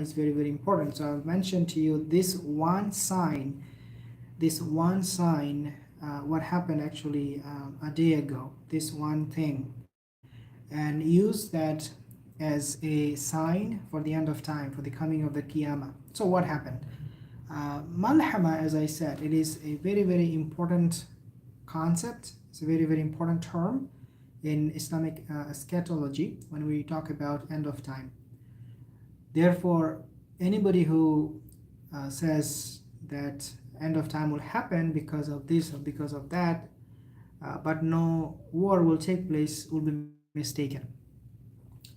is very, very important. So I've mentioned to you this one sign, what happened actually a day ago, this one thing, and use that as a sign for the end of time, for the coming of the Qiyamah. So what happened? Malhama, as I said, it is a very, very important concept. It's a very, very important term in Islamic eschatology when we talk about end of time. Therefore, anybody who says that end of time will happen because of this or because of that, but no war will take place, will be mistaken.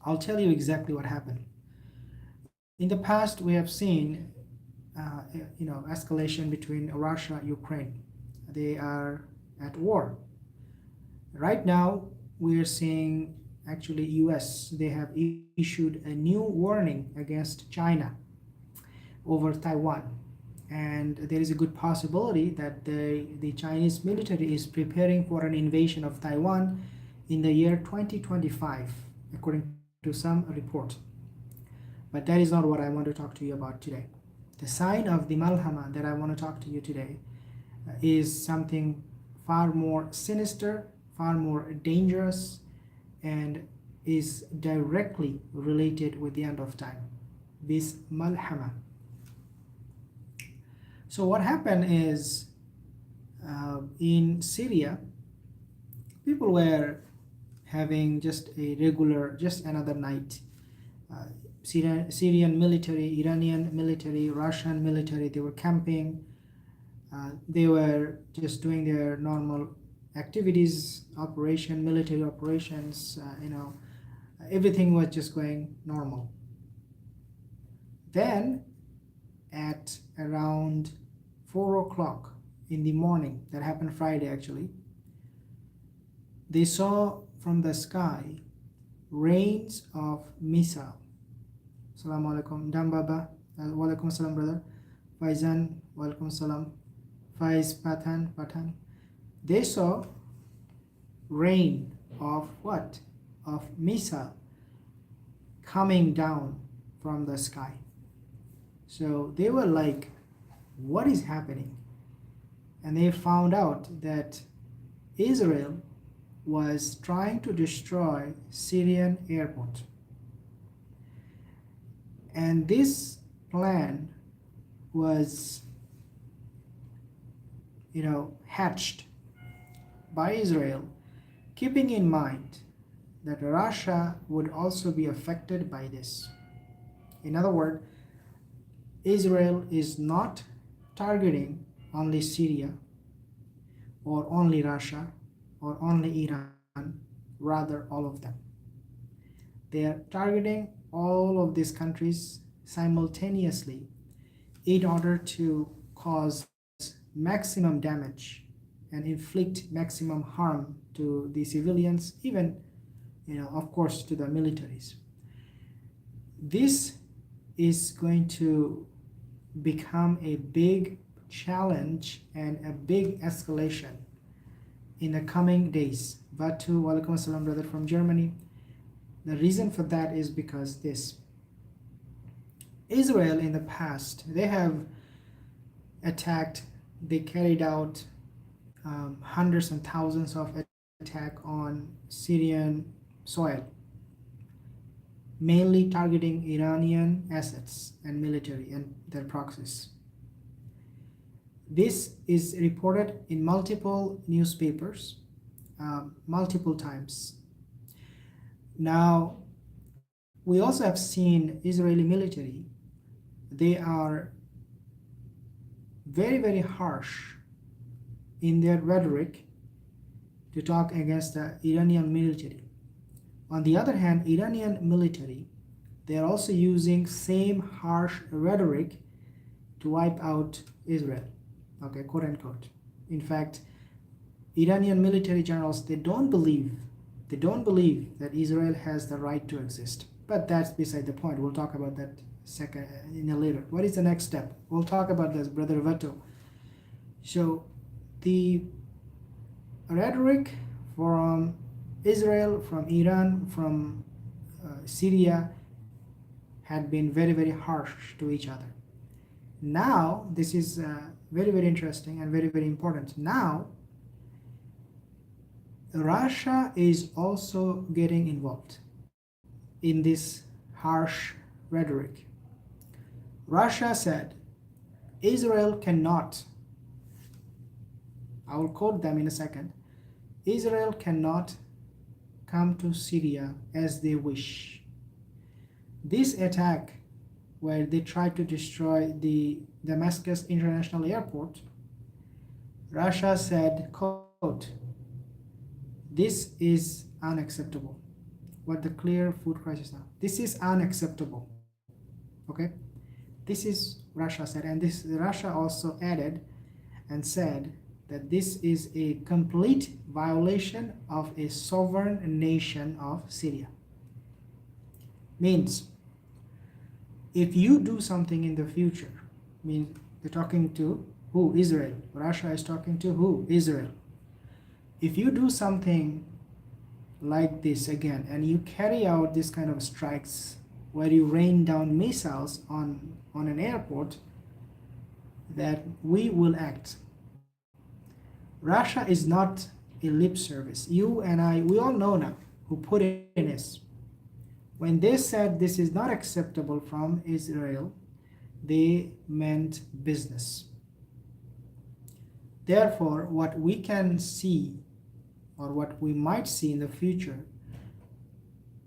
I'll tell you exactly what happened. In the past, we have seen escalation between Russia and Ukraine. They are at war. Right now, we are seeing actually US, they have issued a new warning against China over Taiwan. And there is a good possibility that the Chinese military is preparing for an invasion of Taiwan in the year 2025, according to some report. But that is not what I want to talk to you about today. The sign of the Malhama that I want to talk to you today is something far more sinister, far more dangerous, and is directly related with the end of time. This Malhama. So what happened is in Syria, people were having just a regular, just another night. Syrian military, Iranian military, Russian military, they were camping. They were just doing their normal activities, military operations, everything was just going normal. Then at around 4 o'clock in the morning, that happened Friday actually, they saw from the sky rains of missile. Assalamu alaikum, Dambaba, walaikum salam brother, Faizan, walaikum salam, Faiz Pathan. They saw rain of what? Of missile coming down from the sky. So they were like, what is happening? And they found out that Israel was trying to destroy Syrian airport. And this plan was, hatched by Israel, keeping in mind that Russia would also be affected by this. In other words, Israel is not targeting only Syria or only Russia or only Iran, rather all of them. They are targeting all of these countries simultaneously in order to cause maximum damage and inflict maximum harm to the civilians, even, of course, to the militaries. This is going to become a big challenge and a big escalation in the coming days. Batu, walaikum assalam brother from Germany. The reason for that is because Israel in the past, they have attacked, they carried out hundreds and thousands of attacks on Syrian soil, mainly targeting Iranian assets and military and their proxies. This is reported in multiple newspapers, multiple times. Now, we also have seen Israeli military, they are very, very harsh in their rhetoric to talk against the Iranian military. On the other hand, Iranian military, they are also using same harsh rhetoric to wipe out Israel, okay, quote unquote. In fact, Iranian military generals, they don't believe that Israel has the right to exist. But that's beside the point. We'll talk about that in a later. What is the next step? We'll talk about this, Brother Vato. So the rhetoric from Israel, from Iran, from Syria had been very, very harsh to each other. Now, this is very, very interesting and very, very important. Now, Russia is also getting involved in this harsh rhetoric. Russia said Israel cannot, I will quote them in a second, Israel cannot come to Syria as they wish. This attack, where they tried to destroy the Damascus International Airport, Russia said, quote, "This is unacceptable." What the clear food crisis now. This is unacceptable. Okay? This is Russia said, and this Russia also added and said that this is a complete violation of a sovereign nation of Syria. Means if you do something in the future, means they're talking to who? Israel. Russia is talking to who? Israel. If you do something like this again and you carry out this kind of strikes where you rain down missiles on an airport, that we will act. Russia is not a lip service. You and I, we all know now who Putin is. When they said this is not acceptable from Israel, they meant business. Therefore, what we can see, or what we might see in the future,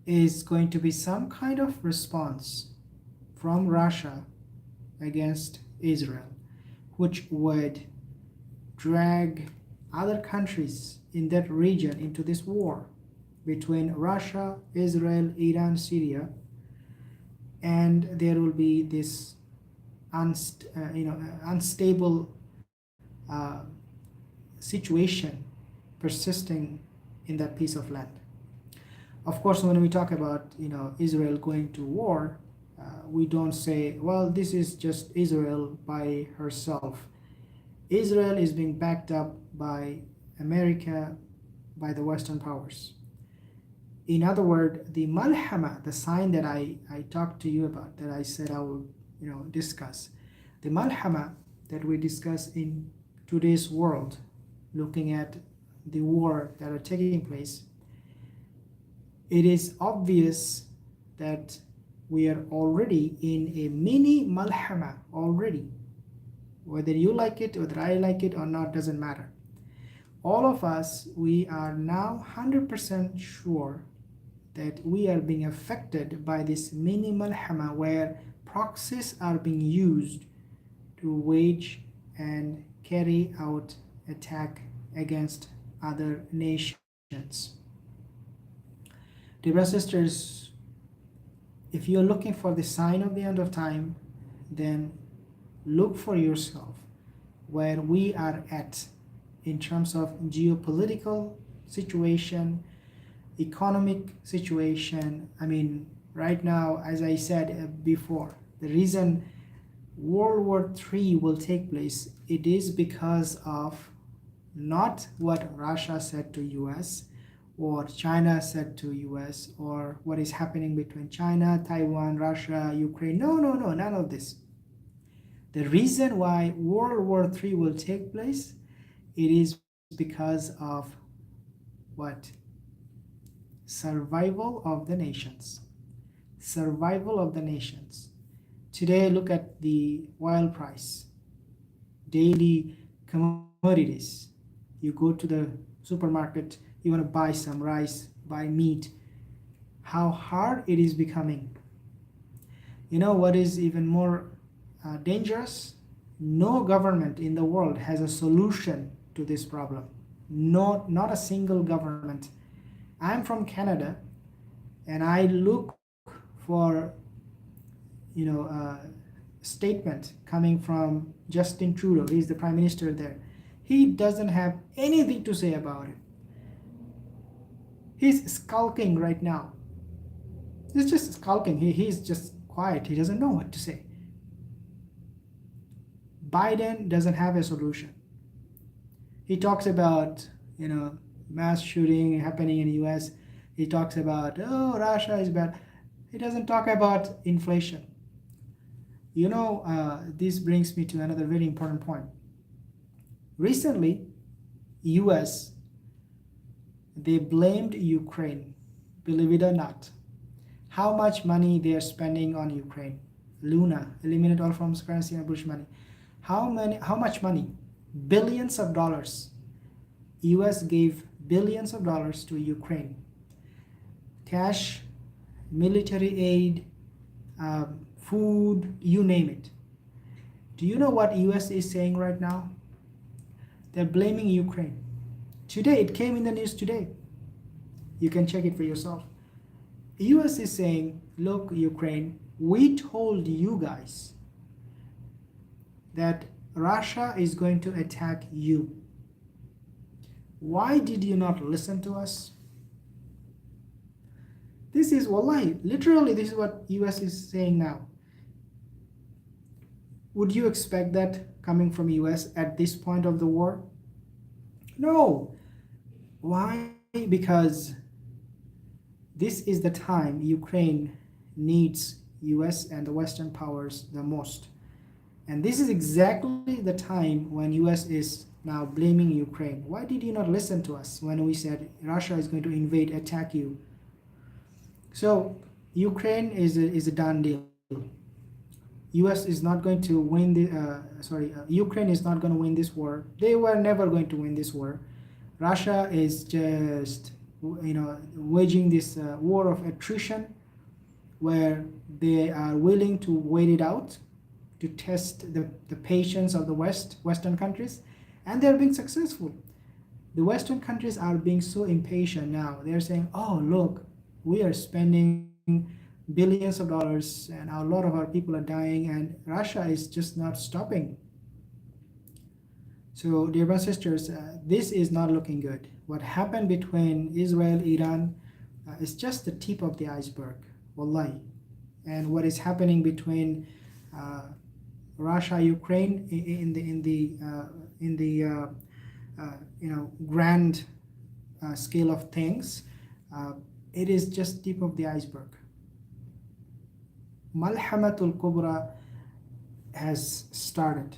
is going to be some kind of response from Russia against Israel, which would drag other countries in that region into this war between Russia, Israel, Iran, Syria, and there will be this unstable situation persisting in that piece of land. Of course, when we talk about Israel going to war, we don't say, well, this is just Israel by herself. Israel is being backed up by America, by the Western powers. In other words, the MALHAMA, the sign that I talked to you about, that I said I will discuss, the MALHAMA that we discuss in today's world, looking at the war that are taking place, it is obvious that we are already in a mini MALHAMA already. Whether you like it, whether I like it or not, doesn't matter. All of us, we are now 100% sure that we are being affected by this mini MALHAMA, where proxies are being used to wage and carry out attack against other nations. Dear brothers and sisters, if you're looking for the sign of the end of time, then look for yourself where we are at in terms of geopolitical situation, economic situation. I mean, right now, as I said before, the reason World War III will take place, it is because of not what Russia said to US or China said to US, or what is happening between China, Taiwan, Russia, Ukraine. No, none of this. The reason why World War III will take place, it is because of what? Survival of the nations. Survival of the nations. Today, look at the oil price, daily commodities. You go to the supermarket, you want to buy some rice, buy meat. How hard it is becoming. You know what is even more dangerous? No government in the world has a solution to this problem. Not a single government. I'm from Canada, and I look for a statement coming from Justin Trudeau. He's the prime minister there. He doesn't have anything to say about it. He's skulking right now. He's just skulking. He's just quiet. He doesn't know what to say. Biden doesn't have a solution. He talks about, mass shooting happening in the US. He talks about, oh, Russia is bad. He doesn't talk about inflation. This brings me to another very important point. Recently, US, they blamed Ukraine, believe it or not. How much money they are spending on Ukraine? Luna, eliminate all forms of currency and British money. How much money? Billions of dollars. US gave billions of dollars to Ukraine. Cash, military aid, food, you name it. Do you know what US is saying right now? They're blaming Ukraine. Today, it came in the news today. You can check it for yourself. US is saying, look, Ukraine, we told you guys that Russia is going to attack you. Why did you not listen to us? This is, wallahi, literally this is what US is saying now. Would you expect that coming from US at this point of the war? No. Why? Because this is the time Ukraine needs US and the Western powers the most. And this is exactly the time when US is now blaming Ukraine. Why did you not listen to us when we said Russia is going to invade, attack you? So Ukraine is a done deal. US is not going to win Ukraine is not going to win this war. They were never going to win this war. Russia is just waging this war of attrition where they are willing to wait it out to test the patience of the Western countries, and they're being successful. The Western countries are being so impatient now. They're saying, oh, look, we are spending billions of dollars and a lot of our people are dying, and Russia is just not stopping. So, dear brothers and sisters, this is not looking good. What happened between Israel, Iran is just the tip of the iceberg, wallahi. And what is happening between Russia, Ukraine in the grand scale of things, it is just tip of the iceberg. Malhamatul Kubra has started,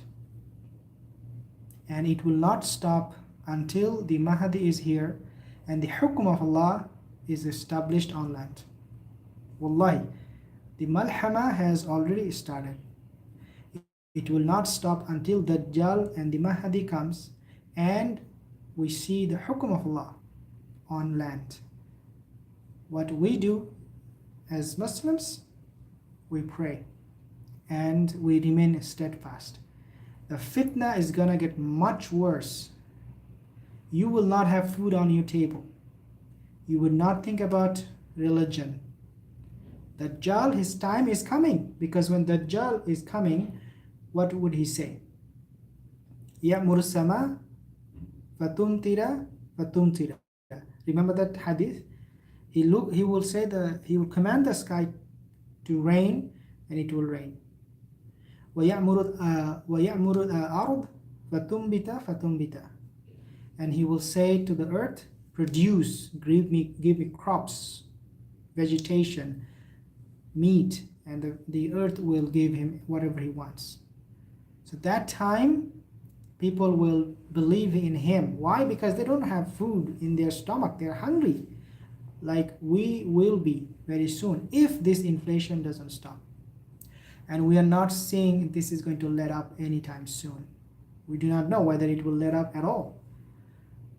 and it will not stop until the Mahdi is here and the hukum of Allah is established on land. Wallahi, the Malhama has already started. It will not stop until Dajjal and the Mahdi comes and we see the hukum of Allah on land. What we do as Muslims, we pray and we remain steadfast. The fitna is gonna get much worse. You will not have food on your table. You would not think about religion. Dajjal, his time is coming, because when Dajjal is coming, what would he say? Ya'mur sama fatumtira fatumtira. Remember that hadith? He will command the sky to rain, and it will rain. وَيَأْمُرُ الْأَرْض فَتُنْبِتَ فَتُنْبِتَ. And he will say to the earth, produce, give me crops, vegetation, meat, and the earth will give him whatever he wants. So that time, people will believe in him. Why? Because they don't have food in their stomach. They're hungry, like we will be very soon if this inflation doesn't stop. And we are not seeing this is going to let up anytime soon. We do not know whether it will let up at all.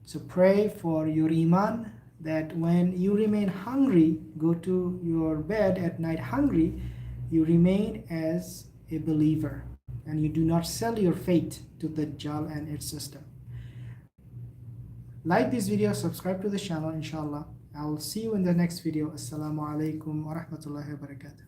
So pray for your iman, that when you remain hungry, go to your bed at night hungry, you remain as a believer and you do not sell your fate to the Dajjal and its system. Like this video, subscribe to the channel, inshallah. I will see you in the next video. Assalamu alaikum wa rahmatullahi wa barakatuh.